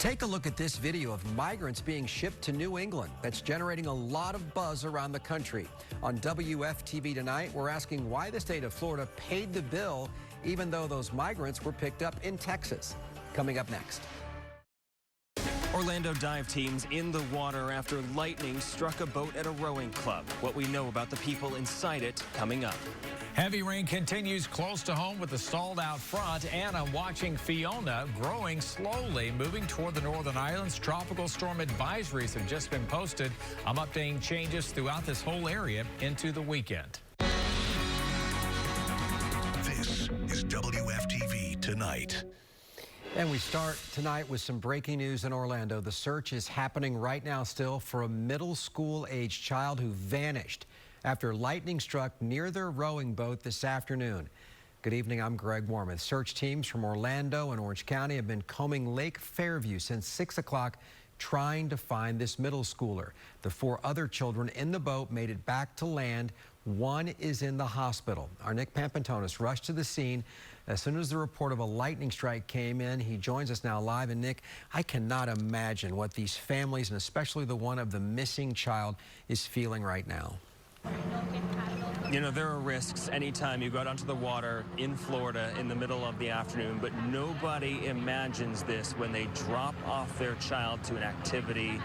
Take a look at this video of migrants being shipped to New England. That's generating a lot of buzz around the country. On WFTV tonight, we're asking why the state of Florida paid the bill, even though those migrants were picked up in Texas. Coming up next. Orlando dive teams in the water after lightning struck a boat at a rowing club. What we know about the people inside it coming up. Heavy rain continues close to home with the stalled out front, and I'm watching Fiona growing slowly, moving toward the northern islands. Tropical storm advisories have just been posted. I'm updating changes throughout this whole area into the weekend. This is WFTV Tonight. And we start tonight with some breaking news in Orlando. The search is happening right now still for a middle school age child who vanished after lightning struck near their rowing boat this afternoon. Good evening, I'm Greg Warmith. Search teams from Orlando and Orange County have been combing Lake Fairview since 6 o'clock trying to find this middle schooler. The 4 other children in the boat made it back to land. One is in the hospital. Our Nick Pampantonis rushed to the scene as soon as the report of a lightning strike came in. He joins us now live. And Nick, I cannot imagine what these families, and especially the one of the missing child, is feeling right now. You know, there are risks anytime you go out onto the water in Florida in the middle of the afternoon, but nobody imagines this when they drop off their child to an activity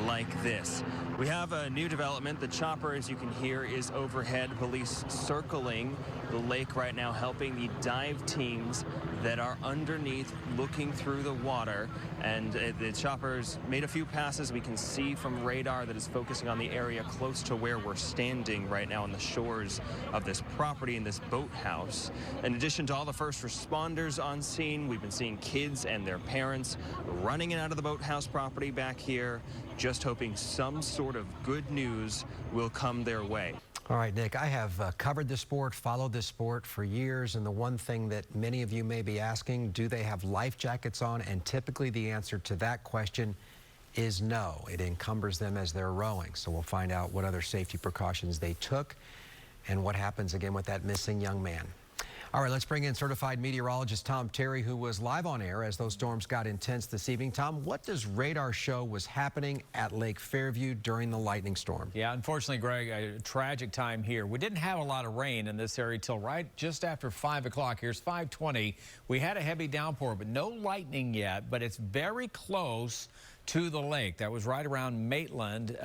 like this. We have a new development. The chopper, as you can hear, is overhead. Police circling the lake right now, helping the dive teams that are underneath looking through the water. And the chopper's made a few passes. We can see from radar that it's focusing on the area close to where we're standing right now on the shores of this property in this boathouse. In addition to all the first responders on scene, we've been seeing kids and their parents running in and out of the boathouse property back here, just hoping some sort of good news will come their way. All right, Nick, I have covered this sport, followed this sport for years, and the one thing that many of you may be asking, do they have life jackets on? And typically the answer to that question is no. It encumbers them as they're rowing. So we'll find out what other safety precautions they took and what happens again with that missing young man. All right, let's bring in certified meteorologist Tom Terry, who was live on air as those storms got intense this evening. Tom, what does radar show was happening at Lake Fairview during the lightning storm? Yeah, unfortunately, Greg, a tragic time here. We didn't have a lot of rain in this area till right just after 5 o'clock. Here's 5:20. We had a heavy downpour, but no lightning yet, but it's very close to the lake. That was right around Maitland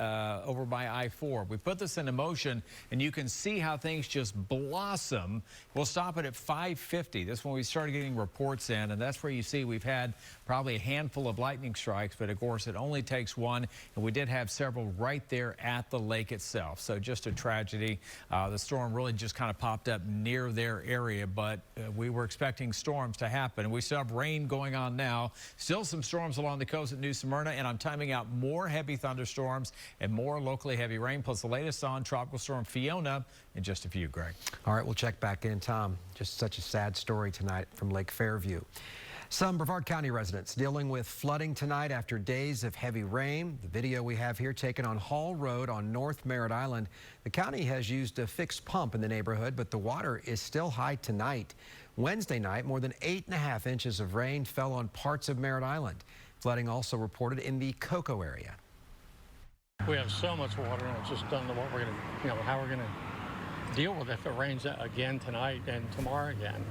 over by I-4. We put this into motion, and you can see how things just blossom. We'll stop it at 5:50. That's when we started getting reports in, and that's where you see we've had probably a handful of lightning strikes, but of course it only takes one, and we did have several right there at the lake itself. So just a tragedy. The storm really just kind of popped up near their area, but we were expecting storms to happen, and we still have rain going on now. Still some storms along the coast at New Smyrna, and I'm timing out more heavy thunderstorms and more locally heavy rain, plus the latest on Tropical Storm Fiona in just a few, Greg. All right, we'll check back in, Tom. Just such a sad story tonight from Lake Fairview. Some Brevard County residents dealing with flooding tonight after days of heavy rain. The video we have here taken on Hall Road on North Merritt Island. The county has used a fixed pump in the neighborhood, but the water is still high tonight. Wednesday night, more than 8.5 inches of rain fell on parts of Merritt Island. Flooding also reported in the Cocoa area. We have so much water, and I just don't know what we're going to, how we're going to deal with it if it rains again tonight and tomorrow again.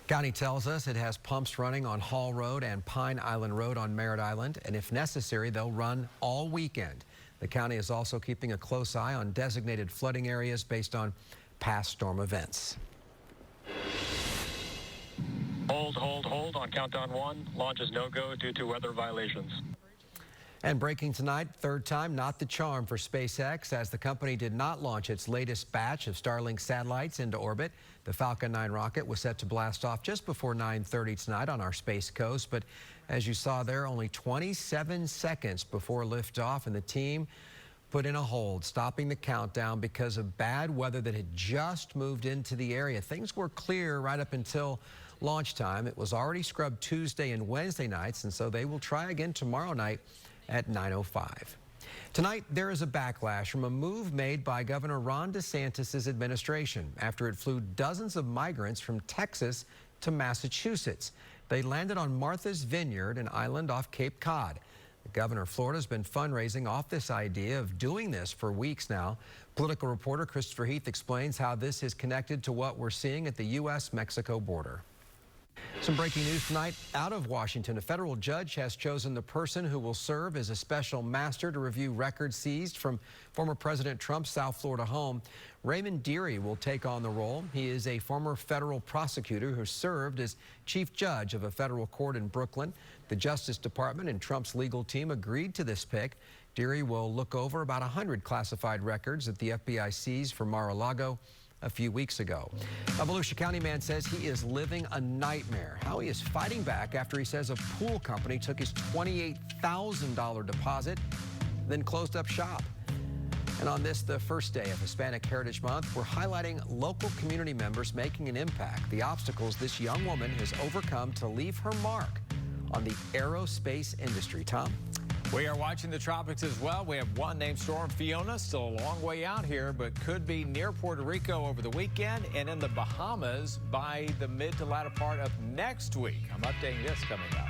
County tells us it has pumps running on Hall Road and Pine Island Road on Merritt Island, and if necessary, they'll run all weekend. The county is also keeping a close eye on designated flooding areas based on past storm events. Hold on countdown 1. Launch is no-go due to weather violations. And breaking tonight, third time not the charm for SpaceX, as the company did not launch its latest batch of Starlink satellites into orbit. The Falcon 9 rocket was set to blast off just before 9:30 tonight on our Space Coast, but as you saw there, only 27 seconds before liftoff, and the team put in a hold, stopping the countdown because of bad weather that had just moved into the area. Things were clear right up until launch time. It was already scrubbed Tuesday and Wednesday nights, and so they will try again tomorrow night at 9:05. Tonight, there is a backlash from a move made by Governor Ron DeSantis' administration after it flew dozens of migrants from Texas to Massachusetts. They landed on Martha's Vineyard, an island off Cape Cod. The governor of Florida has been fundraising off this idea of doing this for weeks now. Political reporter Christopher Heath explains how this is connected to what we're seeing at the U.S.-Mexico border. Some breaking news tonight out of Washington. A federal judge has chosen the person who will serve as a special master to review records seized from former President Trump's South Florida home. Raymond Deary will take on the role. He is a former federal prosecutor who served as chief judge of a federal court in Brooklyn. The Justice Department and Trump's legal team agreed to this pick. Deary will look over about 100 classified records that the FBI seized from Mar-a-Lago a few weeks ago. A Volusia County man says he is living a nightmare. How he is fighting back after he says a pool company took his $28,000 deposit, then closed up shop. And on this, the first day of Hispanic Heritage Month, we're highlighting local community members making an impact, the obstacles this young woman has overcome to leave her mark on the aerospace industry. Tom? We are watching the tropics as well. We have one named Storm Fiona, still a long way out here, but could be near Puerto Rico over the weekend and in the Bahamas by the mid to latter part of next week. I'm updating this coming up.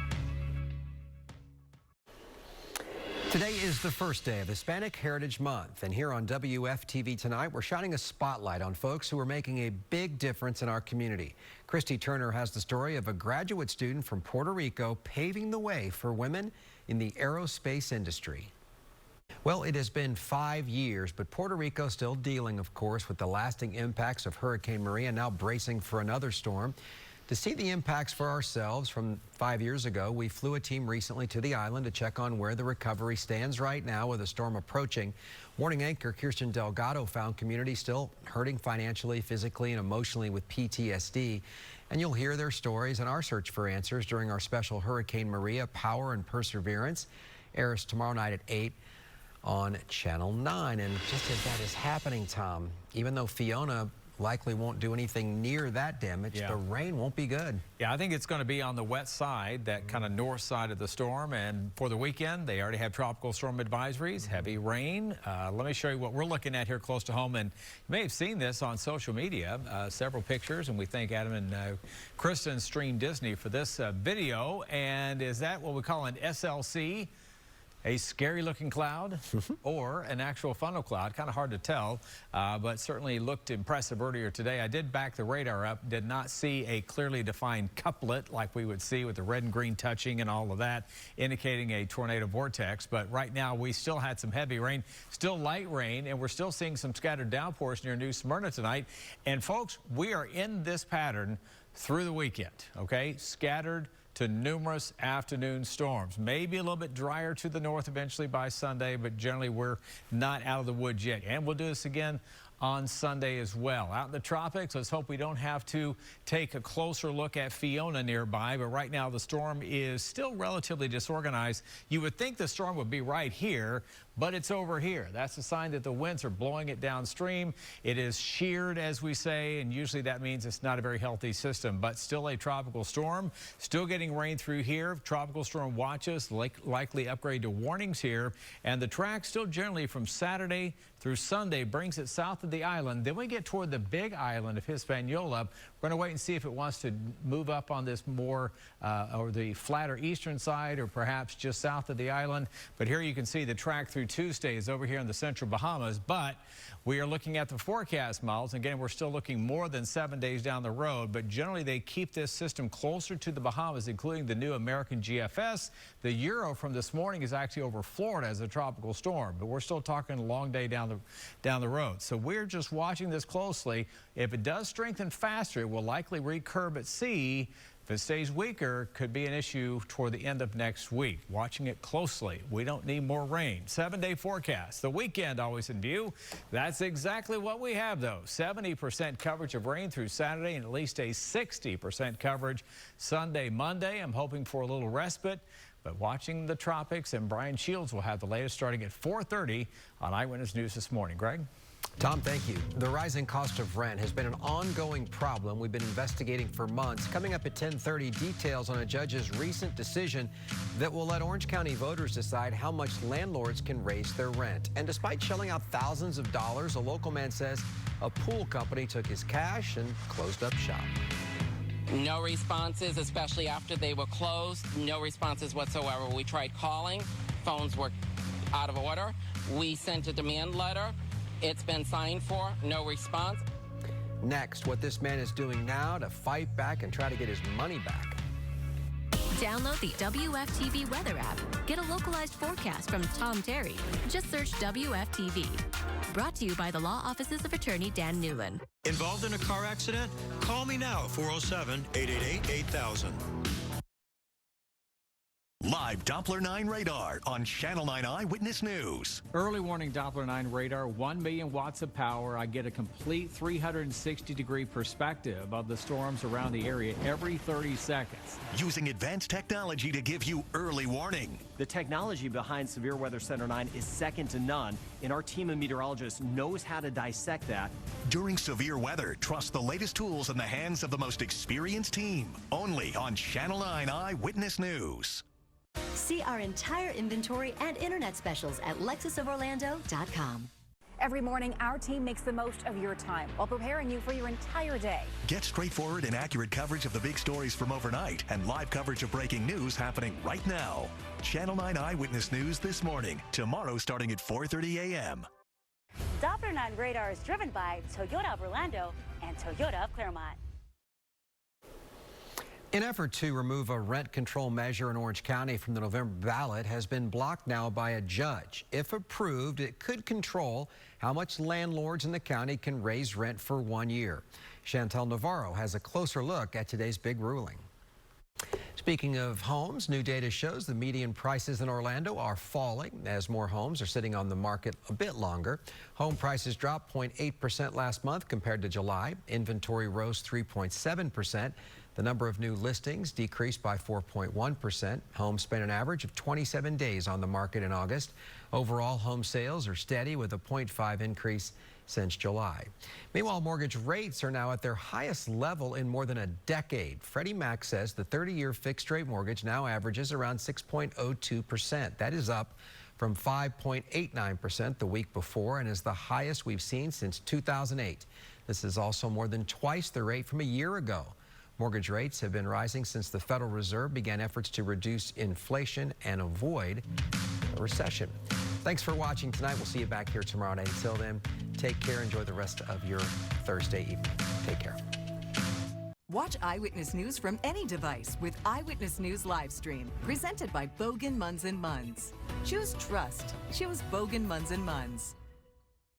Today is the first day of Hispanic Heritage Month, and here on WFTV tonight, we're shining a spotlight on folks who are making a big difference in our community. Christy Turner has the story of a graduate student from Puerto Rico paving the way for women in the aerospace industry. Well, it has been 5 years, but Puerto Rico still dealing, of course, with the lasting impacts of Hurricane Maria, now bracing for another storm. To see the impacts for ourselves from 5 years ago, we flew a team recently to the island to check on where the recovery stands right now with the storm approaching. Morning anchor Kirsten Delgado found communities still hurting financially, physically, and emotionally with PTSD. And you'll hear their stories and our search for answers during our special Hurricane Maria Power and Perseverance. Airs tomorrow night at 8 on Channel 9. And just as that is happening, Tom, even though Fiona likely won't do anything near that damage, the rain won't be good. Yeah, I think it's going to be on the wet side, that kind of north side of the storm. And for the weekend, they already have tropical storm advisories, heavy rain. Let me show you what we're looking at here close to home. And you may have seen this on social media, several pictures. And we thank Adam and Kristen Stream Disney for this video. And is that what we call an SLC? A scary looking cloud or an actual funnel cloud? Kind of hard to tell, but certainly looked impressive earlier today. I did back the radar up, did not see a clearly defined couplet like we would see with the red and green touching and all of that, indicating a tornado vortex. But right now we still had some heavy rain, still light rain, and we're still seeing some scattered downpours near New Smyrna tonight. And folks, we are in this pattern through the weekend, okay? Scattered to numerous afternoon storms. Maybe a little bit drier to the north eventually by Sunday, but generally we're not out of the woods yet. And we'll do this again on Sunday as well. Out in the tropics, let's hope we don't have to take a closer look at Fiona nearby, but right now the storm is still relatively disorganized. You would think the storm would be right here, but it's over here. That's a sign that the winds are blowing it downstream. It is sheared, as we say, and usually that means it's not a very healthy system, but still a tropical storm. Still getting rain through here. Tropical storm watches, likely upgrade to warnings here. And the track still generally from Saturday through Sunday brings it south of the island. Then we get toward the big island of Hispaniola. We're going to wait and see if it wants to move up on this more or the flatter eastern side or perhaps just south of the island. But here you can see the track through Tuesday is over here in the central Bahamas. But we are looking at the forecast models. Again, we're still looking more than 7 days down the road. But generally, they keep this system closer to the Bahamas, including the new American GFS. The Euro from this morning is actually over Florida as a tropical storm. But we're still talking a long day down the road. So we're just watching this closely. If it does strengthen faster, it will likely recurve at sea. If it stays weaker, could be an issue toward the end of next week. Watching it closely. We don't need more rain. 7-day forecast. The weekend always in view. That's exactly what we have, though. 70% coverage of rain through Saturday and at least a 60% coverage Sunday, Monday. I'm hoping for a little respite. But watching the tropics, and Brian Shields will have the latest starting at 4:30 on Eyewitness News this morning. Greg? Tom, thank you. The rising cost of rent has been an ongoing problem we've been investigating for months. Coming up at 10:30, details on a judge's recent decision that will let Orange County voters decide how much landlords can raise their rent. And despite shelling out thousands of dollars, a local man says a pool company took his cash and closed up shop. No responses, especially after they were closed. No responses whatsoever. We tried calling. Phones were out of order. We sent a demand letter. It's been signed for. No response. Next, what this man is doing now to fight back and try to get his money back. Download the WFTV weather app. Get a localized forecast from Tom Terry. Just search WFTV. Brought to you by the Law Offices of Attorney Dan Newland. Involved in a car accident? Call me now, 407-888-8000. Live Doppler 9 radar on Channel 9 Eyewitness News. Early warning Doppler 9 radar, 1 million watts of power. I get a complete 360-degree perspective of the storms around the area every 30 seconds. Using advanced technology to give you early warning. The technology behind Severe Weather Center 9 is second to none, and our team of meteorologists knows how to dissect that. During severe weather, trust the latest tools in the hands of the most experienced team. Only on Channel 9 Eyewitness News. See our entire inventory and internet specials at lexusoforlando.com. Every morning, our team makes the most of your time while preparing you for your entire day. Get straightforward and accurate coverage of the big stories from overnight and live coverage of breaking news happening right now. Channel 9 Eyewitness News this morning, tomorrow starting at 4:30 a.m. Doppler 9 radar is driven by Toyota of Orlando and Toyota of Claremont. An effort to remove a rent control measure in Orange County from the November ballot has been blocked now by a judge. If approved, it could control how much landlords in the county can raise rent for 1 year. Chantel Navarro has a closer look at today's big ruling. Speaking of homes, new data shows the median prices in Orlando are falling as more homes are sitting on the market a bit longer. Home prices dropped 0.8% last month compared to July. Inventory rose 3.7%. The number of new listings decreased by 4.1%. Homes spent an average of 27 days on the market in August. Overall, home sales are steady with a 0.5 increase since July. Meanwhile, mortgage rates are now at their highest level in more than a decade. Freddie Mac says the 30-year fixed-rate mortgage now averages around 6.02%. That is up from 5.89% the week before and is the highest we've seen since 2008. This is also more than twice the rate from a year ago. Mortgage rates have been rising since the Federal Reserve began efforts to reduce inflation and avoid a recession. Thanks for watching tonight. We'll see you back here tomorrow night. Until then, take care. Enjoy the rest of your Thursday evening. Take care. Watch Eyewitness News from any device with Eyewitness News Livestream, presented by Bogan Munz & Munz. Choose trust. Choose Bogan Munz & Munz.